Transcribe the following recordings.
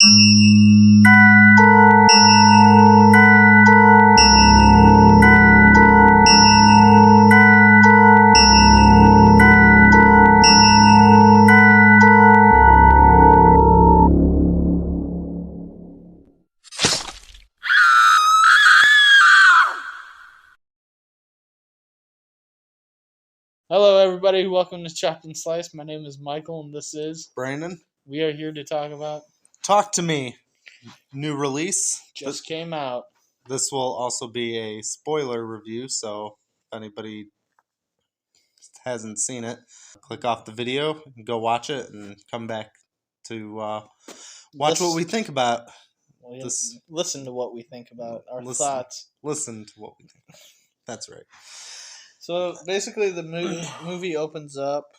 Hello, everybody. Welcome to Chopped and Slice. My name is Michael, and this is. Brandon, We are here to talk about. Talk to Me. New release. Just came out. This will also be a spoiler review, so if anybody hasn't seen it, click off the video, and go watch it, and come back to watch what we think about. Listen to what we think about our thoughts. Listen to what we think about. That's right. So basically, the movie opens up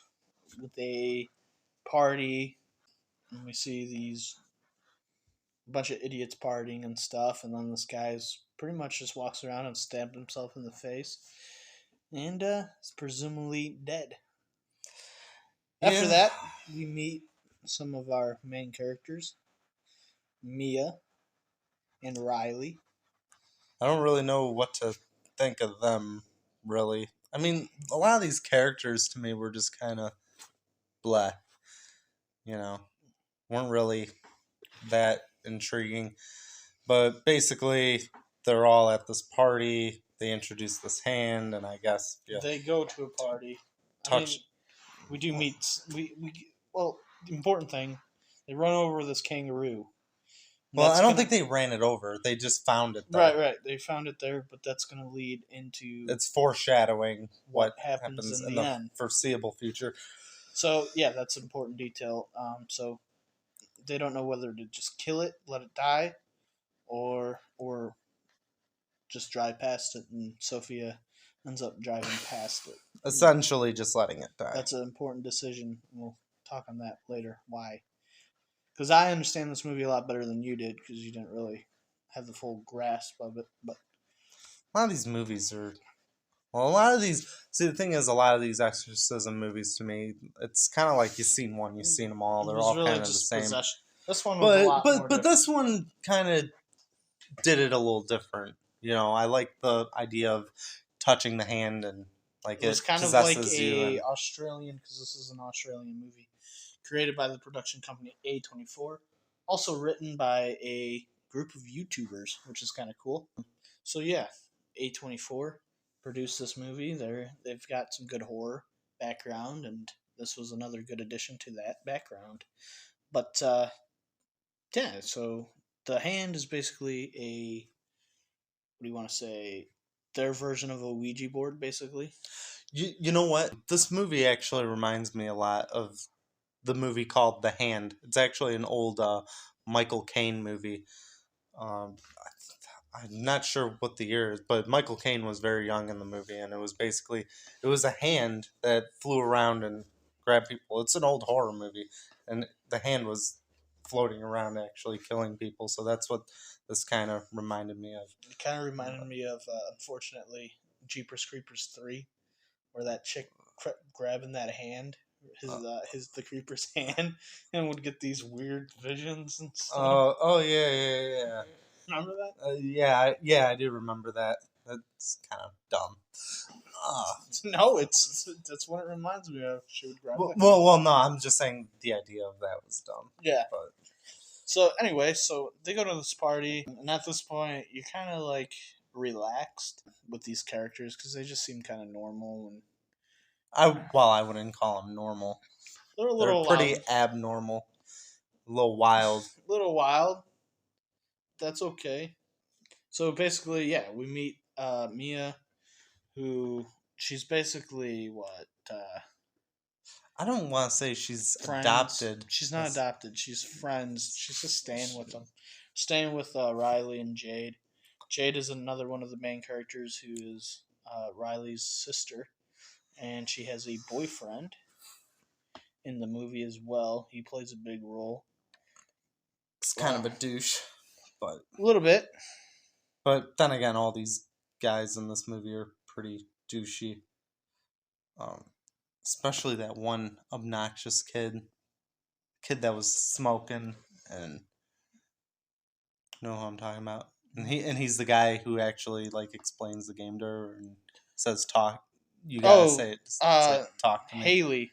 with a party, and we see these bunch of idiots partying and stuff, and then this guy's pretty much just walks around and stabbed himself in the face, and is presumably dead. After that, we meet some of our main characters, Mia and Riley. I don't really know what to think of them, really. I mean, a lot of these characters to me were just kind of blah. Weren't really that intriguing. But basically, they're all at this party. They introduce this hand, and I guess they go to a party. We do meet. Well, the important thing, they run over this kangaroo. Well, I don't think they ran it over. They just found it there. Right. They found it there, but that's going to lead into. It's foreshadowing what happens in the end. Foreseeable future. So yeah, that's an important detail. So they don't know whether to just kill it, let it die, or just drive past it, and Sophia ends up driving past it. Essentially, just letting it die. That's an important decision. We'll talk on that later. Why? Because I understand this movie a lot better than you did, because you didn't really have the full grasp of it. But a lot of these movies are. Well, a lot of these. See, the thing is, a lot of these exorcism movies, to me, it's kind of like you've seen one, you've seen them all. They're all really kind of the same. Possession. This one was a lot more different. This one kind of did it a little different. I like the idea of touching the hand and like it was kind of like Australian, because this is an Australian movie created by the production company A24, also written by a group of YouTubers, which is kind of cool. So yeah, A24 produced this movie. They've got some good horror background, and this was another good addition to that background. But yeah, so the hand is basically a, what do you want to say, their version of a Ouija board, basically. You know what? This movie actually reminds me a lot of the movie called The Hand. It's actually an old Michael Caine movie. I'm not sure what the year is, but Michael Caine was very young in the movie, and it was a hand that flew around and grabbed people. It's an old horror movie, and the hand was floating around actually killing people, so that's what this kind of reminded me of. It kind of reminded me of, unfortunately, Jeepers Creepers 3, where that chick grabbing that hand, the creeper's hand, and would get these weird visions and stuff. Yeah. Remember that? Yeah, I do remember that. That's kind of dumb. No, that's what it reminds me of. She would grab well, no, I'm just saying the idea of that was dumb. Yeah. But. So anyway, they go to this party, and at this point, you're kind of like relaxed with these characters because they just seem kind of normal. And I wouldn't call them normal. They're pretty abnormal, a little wild. That's okay. So basically, yeah, we meet Mia, who she's basically what? I don't want to say she's adopted. She's not adopted. She's friends. She's just staying with them. Staying with Riley and Jade. Jade is another one of the main characters who is Riley's sister. And she has a boyfriend in the movie as well. He plays a big role. It's kind of a douche, but a little bit. But then again, all these guys in this movie are pretty douchey. Especially that one obnoxious kid that was smoking and know who I'm talking about. And he's the guy who actually like explains the game to her and says talk. You gotta Oh, say it. Say, talk to me. Haley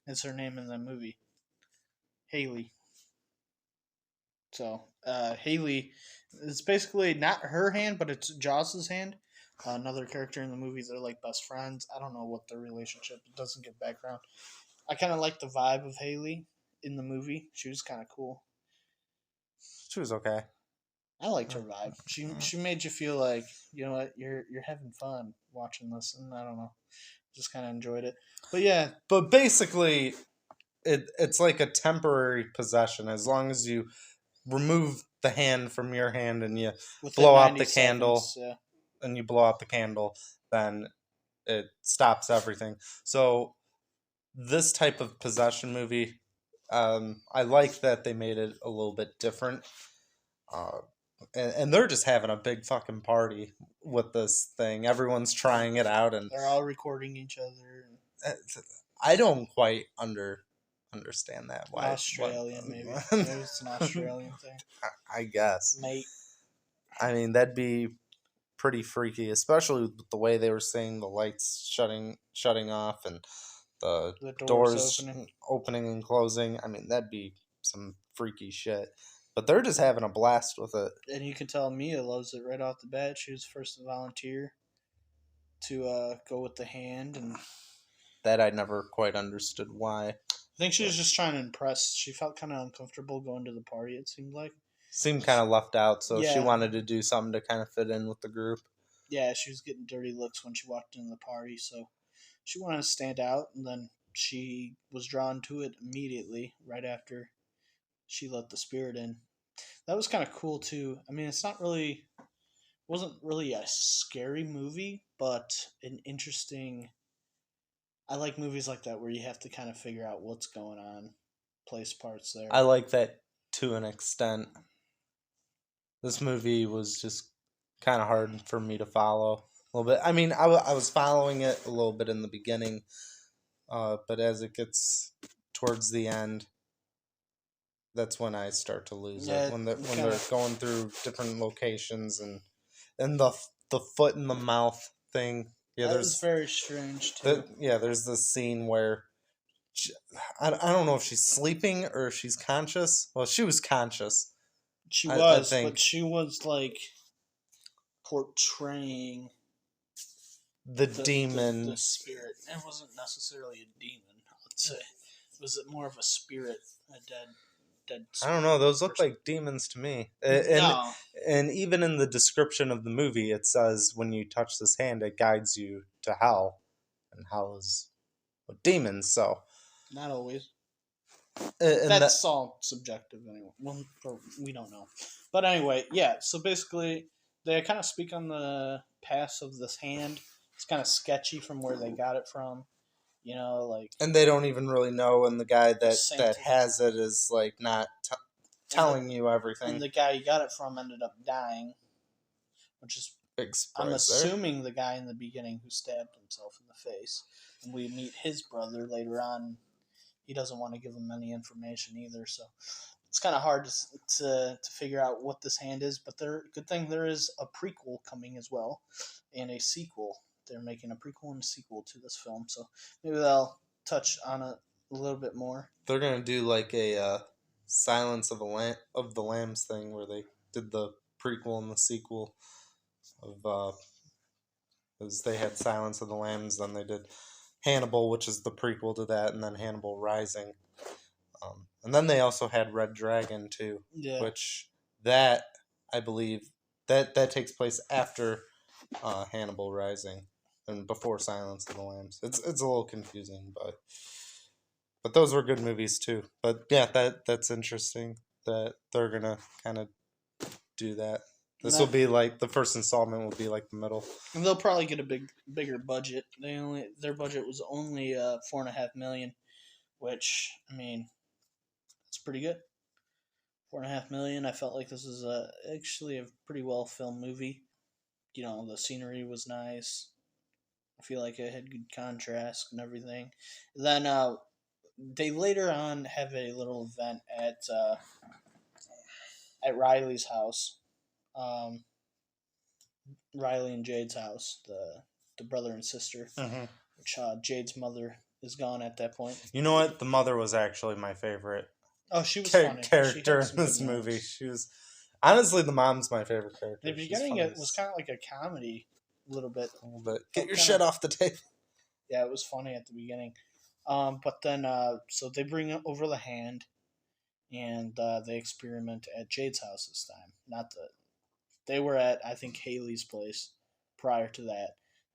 is her name in the movie. Haley. So Haley is basically not her hand, but it's Joss's hand. Another character in the movie. They're like best friends. I don't know what their relationship. It doesn't give background. I kind of like the vibe of Haley in the movie. She was kind of cool. She was okay. I liked her vibe. She made you feel like, you know what, you're having fun watching this, and I don't know, just kind of enjoyed it. But yeah, But basically, it's like a temporary possession. As long as you remove the hand from your hand and you within blow out 90 the candle, seconds, yeah. and you blow out the candle, then it stops everything. So this type of possession movie, I like that they made it a little bit different. And they're just having a big fucking party with this thing. Everyone's trying it out, and They're all recording each other. I don't quite understand that. Why? Australian, maybe. Maybe it's an Australian thing. I guess. Mate. I mean, that'd be pretty freaky, especially with the way they were saying the lights shutting off and the doors opening and closing. I mean, that'd be some freaky shit. But they're just having a blast with it. And you can tell Mia loves it right off the bat. She was first to volunteer to go with the hand, and that I never quite understood why. I think she was just trying to impress. She felt kind of uncomfortable going to the party, it seemed like. Seemed kind of left out, so Yeah. she wanted to do something to kind of fit in with the group. Yeah, she was getting dirty looks when she walked into the party, so she wanted to stand out, and then she was drawn to it immediately right after she let the spirit in. That was kind of cool too. I mean, wasn't really a scary movie, but an interesting. I like movies like that where you have to kind of figure out what's going on, place parts there. I like that to an extent. This movie was just kind of hard for me to follow a little bit. I mean, I was following it a little bit in the beginning, but as it gets towards the end, that's when I start to lose it. When they're going through different locations and the foot in the mouth thing. Yeah, that was very strange too. There's this scene where I don't know if she's sleeping or if she's conscious. Well, she was conscious. She was, but she was like portraying the demon, the spirit. It wasn't necessarily a demon. Let's say, was it more of a spirit, a dead? I don't know. Those look like demons to me. And even in the description of the movie, it says when you touch this hand, it guides you to hell, and hell is with demons. So not always. And that's all subjective anyway. Well, we don't know. But anyway, yeah. So basically, they kind of speak on the past of this hand. It's kind of sketchy from where they got it from. You know, like... And they don't even really know, and the guy that has it is, like, not telling you everything. And the guy you got it from ended up dying, which is... I'm assuming the guy in the beginning who stabbed himself in the face. And we meet his brother later on. He doesn't want to give him any information either, so it's kind of hard to figure out what this hand is. But good thing there is a prequel coming as well, and a sequel. They're making a prequel and a sequel to this film, so maybe they'll touch on it a little bit more. They're gonna do like a Silence of the Lambs thing where they did the prequel and the sequel of because they had Silence of the Lambs, then they did Hannibal, which is the prequel to that, and then Hannibal Rising. And then they also had Red Dragon too, which that I believe that takes place after Hannibal Rising and before Silence of the Lambs. It's a little confusing, but those were good movies too. But yeah, that's interesting that they're gonna kind of do that. This will be like the first installment will be like the middle. And they'll probably get a bigger budget. Their budget was only $4.5 million, which I mean, it's pretty good. $4.5 million. I felt like this was actually a pretty well filmed movie. You know, the scenery was nice. I feel like it had good contrast and everything. And then they later on have a little event at at Riley's house, um, Riley and Jade's house, the brother and sister, Hmm. which Jade's mother is gone at that point. You know what? The mother was actually my favorite Oh, she was funny. She character had in some this good movie. moments. She was honestly the mom's my favorite character. The She's beginning funny it was as kind of like a comedy, a little bit. a little bit. So Get your kinda- shit off the table. Yeah, it was funny at the beginning. But then so they bring over the hand, and they experiment at Jade's house this time. Not the They were at, I think, Haley's place prior to that.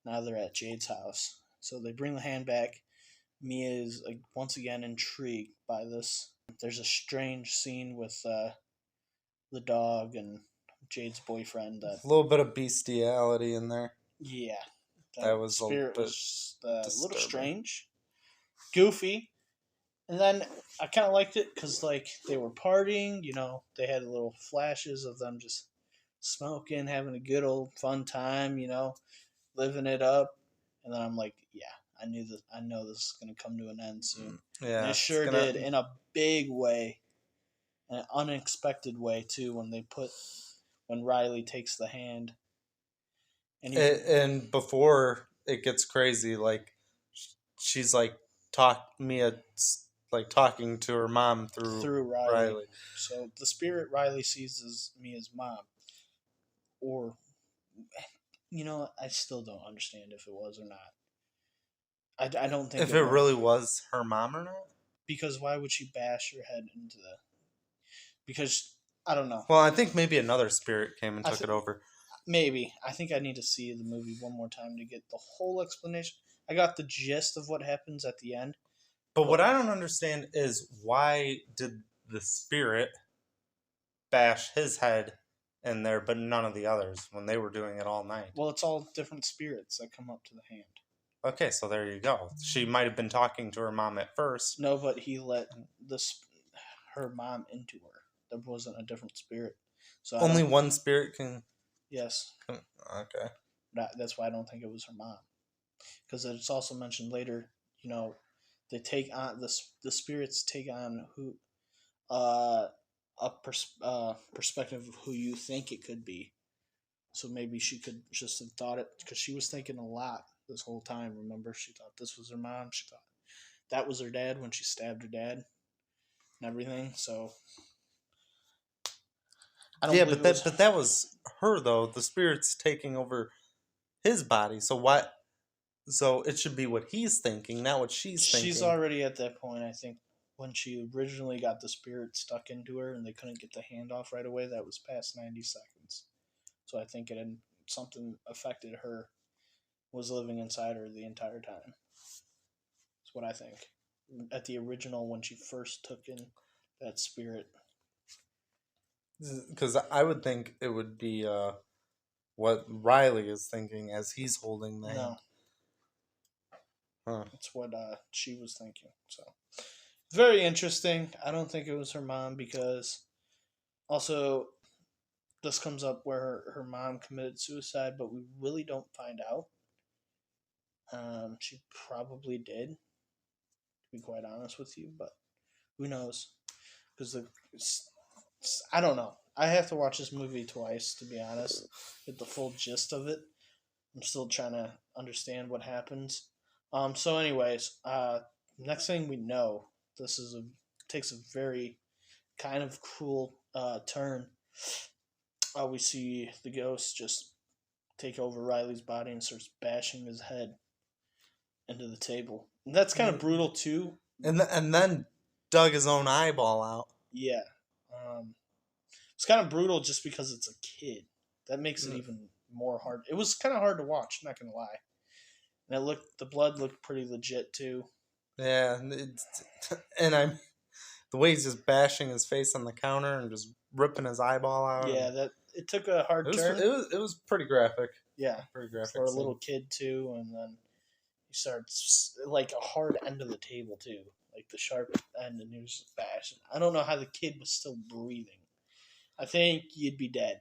Now they're at Jade's house. So they bring the hand back. Mia is once again intrigued by this. There's a strange scene with the dog and Jade's boyfriend. A little bit of bestiality in there. Yeah, That was a spirit bit was a little disturbing. strange, goofy, and then I kind of liked it because like they were partying. They had little flashes of them just smoking, having a good old fun time. Living it up. And then I'm like, yeah, I know this is gonna come to an end soon. Yeah, And it it's sure gonna- did in a big way, an unexpected way too. When Riley takes the hand, and And before it gets crazy, like she's like Mia's like talking to her mom through Riley. Riley. So the spirit Riley sees is Mia's mom, or I still don't understand if it was or not. I don't think If it really was her mom or not. because why would she bash her head into the? Because I don't know. Well, I think maybe another spirit came and I took thi- it over. Maybe. I think I need to see the movie one more time to get the whole explanation. I got the gist of what happens at the end. But what I don't understand is why did the spirit bash his head in there, but none of the others when they were doing it all night? Well, it's all different spirits that come up to the hand. Okay, so there you go. She might have been talking to her mom at first. No, but he let her mom into her. There wasn't a different spirit. So Only one spirit can. Yes. Okay. That's why I don't think it was her mom. Because it's also mentioned later, they take on the spirits take on perspective of who you think it could be. So maybe she could just have thought it because she was thinking a lot this whole time. Remember, she thought this was her mom. She thought that was her dad when she stabbed her dad and everything. So I don't. Yeah, believe but it was- that was her though. The spirit's taking over his body. So what? So it should be what he's thinking, not what she's thinking. She's already at that point. I think when she originally got the spirit stuck into her and they couldn't get the hand off right away, that was past 90 seconds. So I think something affected her, was living inside her the entire time. That's what I think. At the original, when she first took in that spirit. Because I would think it would be what Riley is thinking as he's holding the hand. No, Huh. that's what she was thinking. So very interesting. I don't think it was her mom because also this comes up where her mom committed suicide, but we really don't find out. She probably did, to be quite honest with you, but who knows? Because I don't know. I have to watch this movie twice to be honest, get the full gist of it. I'm still trying to understand what happens. So, anyways, next thing we know, takes a very kind of cruel turn. We see the ghost just take over Riley's body and starts bashing his head into the table. And that's kind of brutal too. And then dug his own eyeball out. Yeah. It's kind of brutal just because it's a kid. That makes it even more hard. It was kind of hard to watch, not gonna lie. And the blood looked pretty legit too. Yeah, and the way he's just bashing his face on the counter and just ripping his eyeball out. Yeah, it took a hard turn. It was pretty graphic. Yeah, Pretty graphic for a scene. little kid too, and then he starts like a hard end of the table too, like the sharp end, and he was just bashing. I don't know how the kid was still breathing. I think you'd be dead.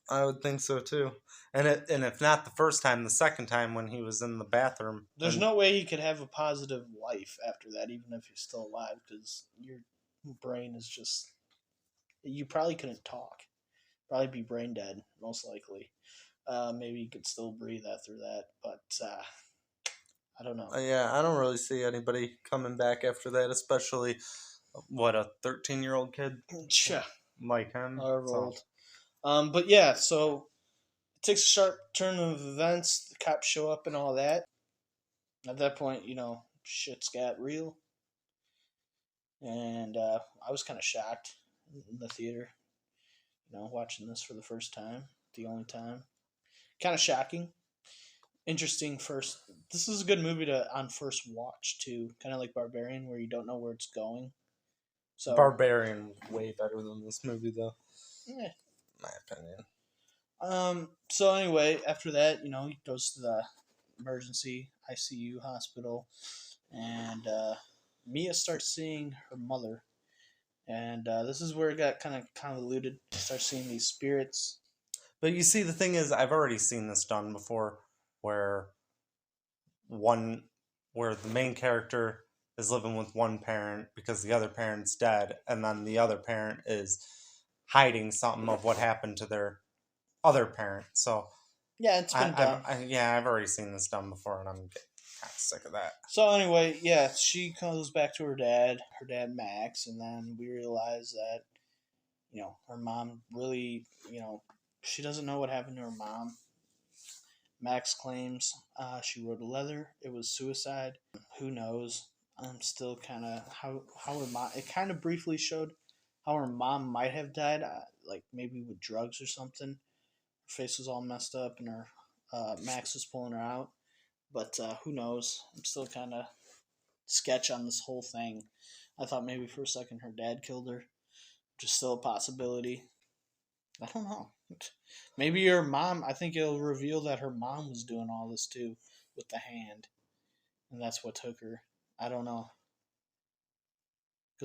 I would think so too. And if not the first time, the second time when he was in the bathroom. There's no way he could have a positive life after that, even if he's still alive, because your brain is just You probably couldn't talk. Probably be brain dead, most likely. Maybe you could still breathe after that, but I don't know. Yeah, I don't really see anybody coming back after that, especially what a 13-year-old kid Yeah, like him. however So old. But yeah, so it takes a sharp turn of events. The cops show up and all that. At that point, shit's got real, and I was kind of shocked in the theater. Watching this for the first time, the only time. Kind of shocking. Interesting first. This is a good movie to on first watch too. Kind of like Barbarian, where you don't know where it's going. So Barbarian way better than this movie, though. yeah. My opinion. So anyway, after that, he goes to the emergency ICU hospital, and Mia starts seeing her mother, and this is where it got kind of convoluted. She starts seeing these spirits. But you see, the thing is, I've already seen this done before, where the main character is living with one parent because the other parent's dead, and then the other parent is hiding something of what happened to their other parent. So Yeah, it's been done. I've already seen this done before, and I'm getting kind of sick of that. So anyway, yeah, she goes back to her dad Max, and then we realize that, her mom really, she doesn't know what happened to her mom. Max claims she wrote a letter. It was suicide. Who knows? I'm still kind of how her mom. It kind of briefly showed how her mom might have died, like maybe with drugs or something. Her face was all messed up, and her Max was pulling her out. But who knows? I'm still kind of sketch on this whole thing. I thought maybe for a second her dad killed her, which is still a possibility. I don't know. Maybe her mom. I think it'll reveal that her mom was doing all this too with the hand, and that's what took her. I don't know.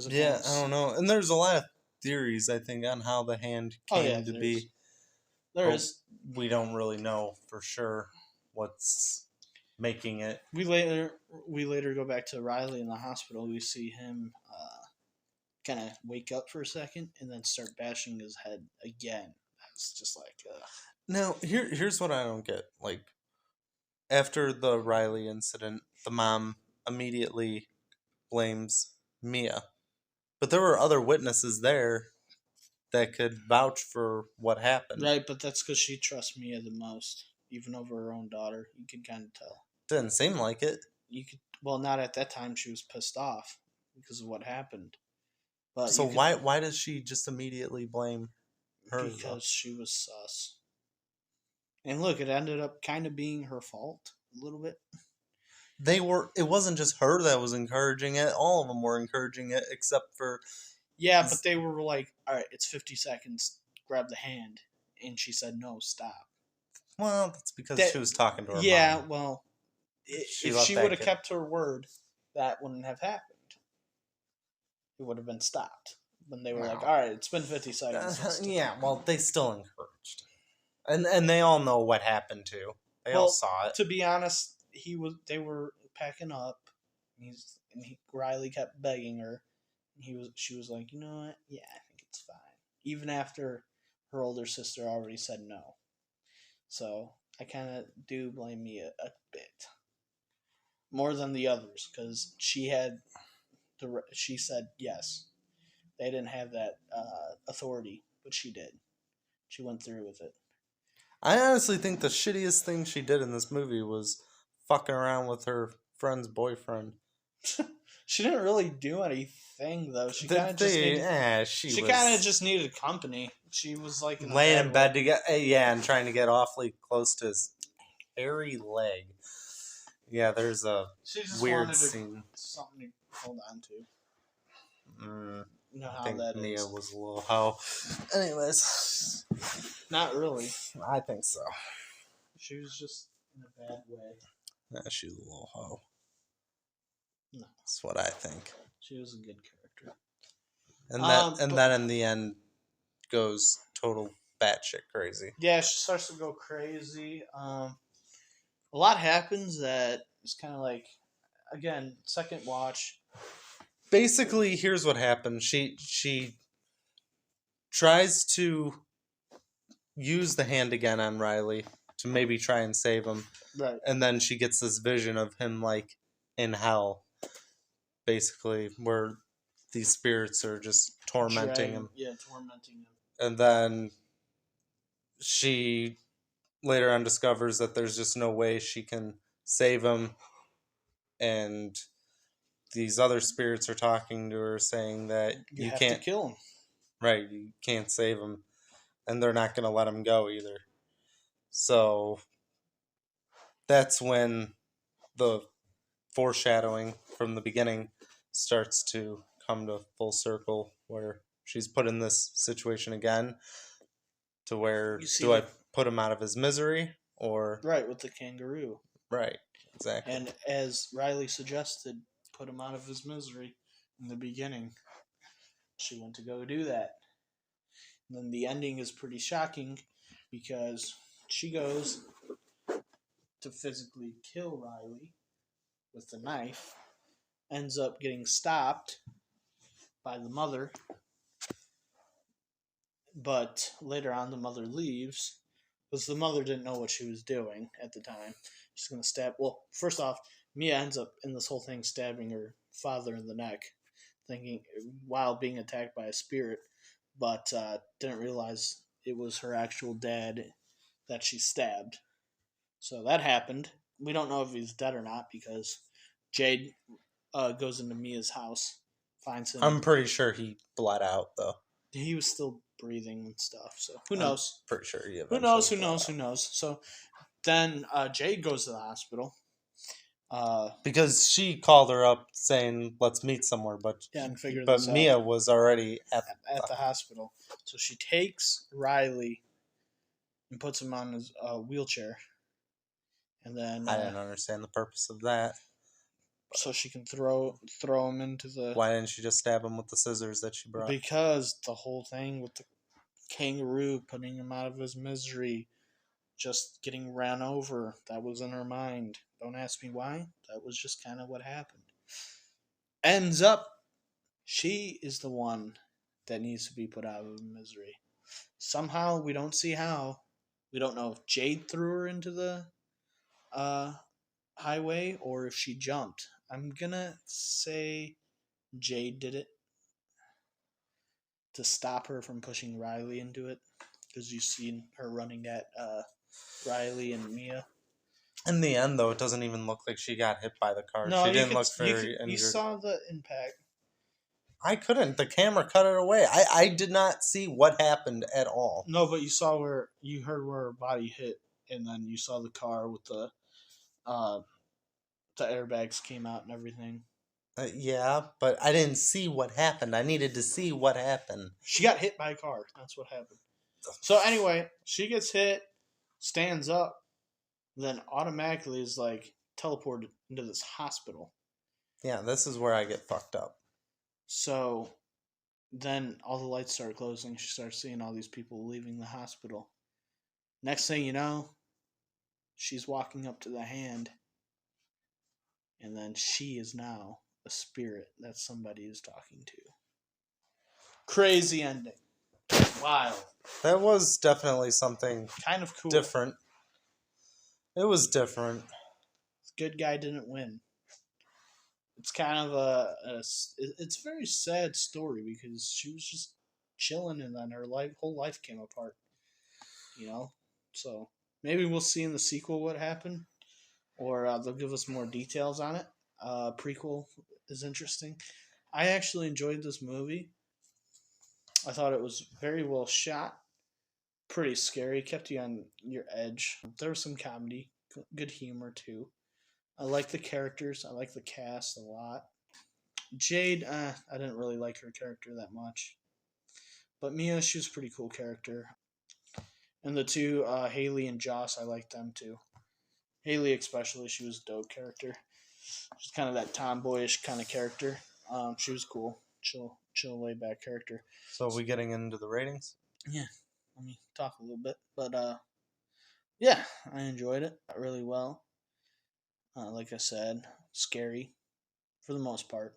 Yeah, I don't know. And there's a lot of theories, I think, on how the hand came to be. There is. We don't really know for sure what's making it. We later go back to Riley in the hospital. We see him kind of wake up for a second and then start bashing his head again. That's just like. Now here's what I don't get. Like, after the Riley incident, the mom immediately blames Mia, but there were other witnesses there that could vouch for what happened. Right, but that's because she trusts Mia the most, even over her own daughter. You can kind of tell. Didn't seem like it. Well, not at that time. She was pissed off because of what happened. But so why does she just immediately blame her? Because she was sus. And look, it ended up kind of being her fault a little bit. It wasn't just her that was encouraging it. All of them were encouraging it, except for. Yeah, but they were like, "All right, it's 50 seconds. Grab the hand," and she said, "No, stop." Well, that's because she was talking to her mom. Yeah, well, if she would have kept her word, that wouldn't have happened. It would have been stopped when they were like, "All right, it's been 50 seconds." Yeah, well, they still encouraged, and they all know what happened too. They all saw it. To be honest, they were packing up. Riley kept begging her. She was like, "You know what? Yeah, I think it's fine." Even after her older sister already said no. So I kind of do blame Mia a bit more than the others because she said yes. They didn't have that authority, but she did. She went through with it. I honestly think the shittiest thing she did in this movie was fucking around with her friend's boyfriend. She didn't really do anything though. She kind of just needed company. She was like laying in bed to get and trying to get awfully close to his hairy leg. Yeah, there's a weird scene. Something to hold on to. You know how I think that Mia is. was a little hoe. Anyways, not really. I think so. She was just in a bad way. Nah, she's a little hoe. No, that's what I think. She was a good character. And that in the end goes total batshit crazy. Yeah, she starts to go crazy. A lot happens that is kind of like, again, second watch. Basically, here's what happened. She tries to use the hand again on Riley to maybe try and save him. Right. And then she gets this vision of him like in hell, basically, where these spirits are just tormenting him. Yeah, tormenting him. And then she later on discovers that there's just no way she can save him. And these other spirits are talking to her saying that You have can't to kill him. Right, you can't save him. And they're not going to let him go either. So that's when the foreshadowing from the beginning starts to come to full circle, where she's put in this situation again to where I put him out of his misery or right, with the kangaroo. Right, exactly. And as Riley suggested, put him out of his misery in the beginning. She went to go do that. And then the ending is pretty shocking because she goes to physically kill Riley with the knife, ends up getting stopped by the mother, but later on the mother leaves because the mother didn't know what she was doing at the time. She's going to stab. Well, first off, Mia ends up in this whole thing stabbing her father in the neck, thinking while being attacked by a spirit, but didn't realize it was her actual dad that she stabbed. So that happened. We don't know if he's dead or not because Jade goes into Mia's house, finds him. I'm pretty sure he bled out, though. He was still breathing and stuff, so who knows? I'm pretty sure he Who knows? So then Jade goes to the hospital. Because she called her up saying, let's meet somewhere, but Mia was already at the hospital. So she takes Riley and puts him on his wheelchair. And then I didn't understand the purpose of that. So she can throw him into the... Why didn't she just stab him with the scissors that she brought? Because the whole thing with the kangaroo putting him out of his misery, just getting ran over, that was in her mind. Don't ask me why. That was just kind of what happened. Ends up, she is the one that needs to be put out of misery. Somehow, we don't see how. We don't know if Jade threw her into the highway or if she jumped. I'm gonna say Jade did it to stop her from pushing Riley into it, because you've seen her running at Riley and Mia. In the end, though, it doesn't even look like she got hit by the car. No, she didn't look very injured. You saw the impact. I couldn't. The camera cut it away. I did not see what happened at all. No, but you heard where her body hit, and then you saw the car with the airbags came out and everything. Yeah, but I didn't see what happened. I needed to see what happened. She got hit by a car. That's what happened. So anyway, she gets hit, stands up, then automatically is like teleported into this hospital. Yeah, this is where I get fucked up. So then all the lights start closing. She starts seeing all these people leaving the hospital. Next thing you know, she's walking up to the hand. And then she is now a spirit that somebody is talking to. Crazy ending. Wild. That was definitely something kind of cool. Different. It was different. Good guy didn't win. It's kind of it's a very sad story because she was just chilling and then her whole life came apart. You know? So maybe we'll see in the sequel what happened. Or they'll give us more details on it. Prequel is interesting. I actually enjoyed this movie. I thought it was very well shot. Pretty scary. Kept you on your edge. There was some comedy. Good humor, too. I like the characters. I like the cast a lot. Jade, I didn't really like her character that much. But Mia, she was a pretty cool character. And the two, Haley and Joss, I liked them, too. Haley especially, she was a dope character. She's kind of that tomboyish kind of character. She was cool. Chill, laid back character. So are we getting into the ratings? Yeah. Let me talk a little bit. But, yeah, I enjoyed it really well. Like I said, scary for the most part.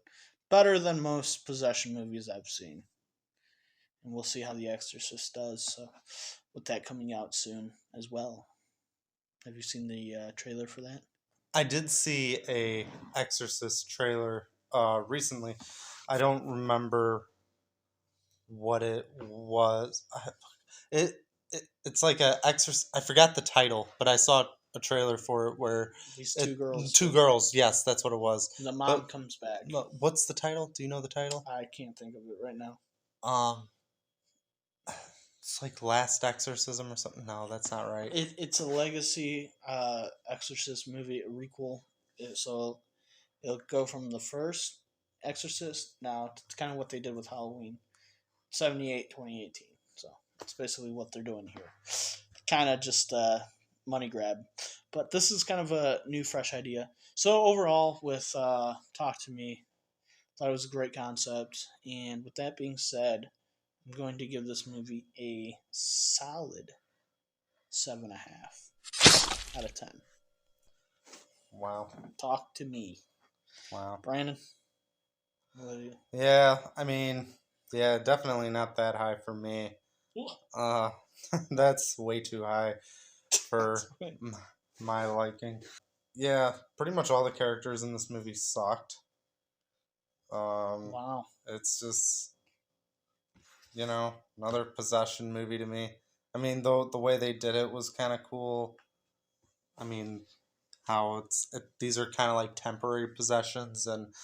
Better than most possession movies I've seen. and we'll see how The Exorcist does. So, with that coming out soon as well. Have you seen the trailer for that? I did see a Exorcist trailer recently. I don't remember what it was. It's like a Exorcist. I forgot the title, but I saw a trailer for it where These two girls. Two girls. Yes, that's what it was. The mom comes back. What's the title? Do you know the title? I can't think of it right now. It's like Last Exorcism or something. No, that's not right. It's a legacy Exorcist movie, a requel. So it'll go from the first Exorcist now to kind of what they did with Halloween, 78, 2018. So it's basically what they're doing here. Kind of just money grab. But this is kind of a new, fresh idea. So overall, with Talk to Me, thought it was a great concept. And with that being said, I'm going to give this movie a solid 7.5 out of 10. Wow. Talk to Me. Wow. Brandon? Yeah, I mean, yeah, definitely not that high for me. That's way too high for my liking. Yeah, pretty much all the characters in this movie sucked. Wow. It's just, another possession movie to me. I mean, the way they did it was kind of cool. I mean, how these are kind of like temporary possessions, and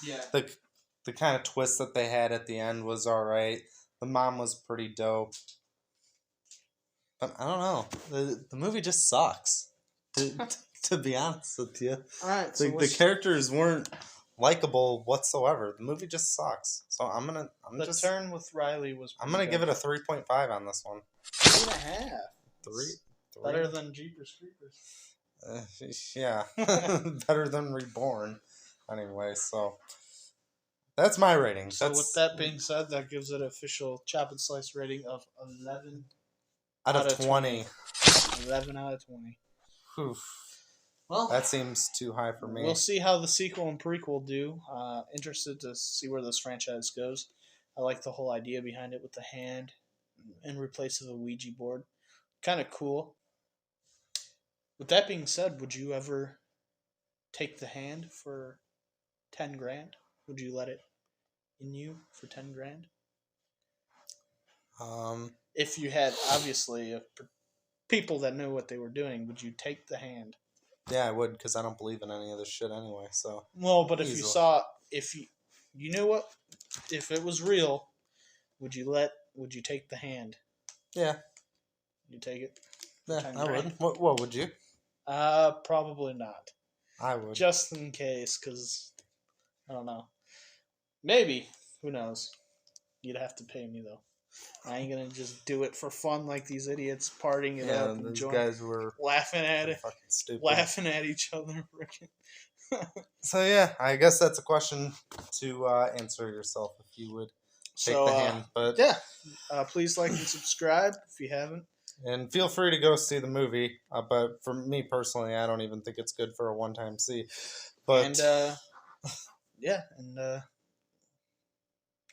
the kind of twist that they had at the end was all right. The mom was pretty dope. But I don't know. The movie just sucks. To be honest with you. All right. So the characters weren't likable whatsoever. The movie just sucks. So the turn with Riley was. I'm gonna give it a 3.5 on this one. 3.5. Three. Better than Jeepers Creepers. Yeah, better than Reborn. Anyway, so that's my rating. So with that being said, that gives it an official Chop and Slice rating of 11 out of 20. 11 out of 20. Oof. Well, that seems too high for me. We'll see how the sequel and prequel do. Interested to see where this franchise goes. I like the whole idea behind it with the hand in replace of a Ouija board. Kind of cool. With that being said, would you ever take the hand for 10 grand? Would you let it in you for 10 grand? If you had, obviously, people that knew what they were doing, would you take the hand? Yeah, I would, because I don't believe in any of this shit anyway. So. Well, but if you saw, you knew what, if it was real, would you take the hand? Yeah. You take it? Yeah, I would. What would you? Probably not. I would. Just in case, because, I don't know. Maybe. Who knows? You'd have to pay me, though. I ain't gonna just do it for fun like these idiots partying it up and those guys were laughing at it, fucking stupid, laughing at each other. So yeah, I guess that's a question to answer yourself if you would take the hand. But yeah, please like and subscribe if you haven't, and feel free to go see the movie. But for me personally, I don't even think it's good for a one-time see. But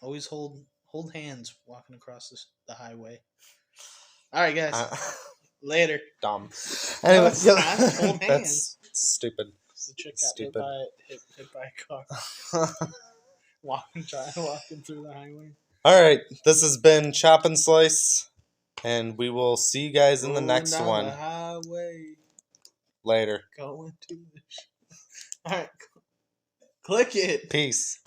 always hold hands walking across the highway. All right, guys. Later. Dumb. Anyway, hold hands. That's stupid. The chick got hit by a car. walking through the highway. All right. This has been Chop and Slice, and we will see you guys in the next one. The highway. Later. Going to the All right. Click it. Peace.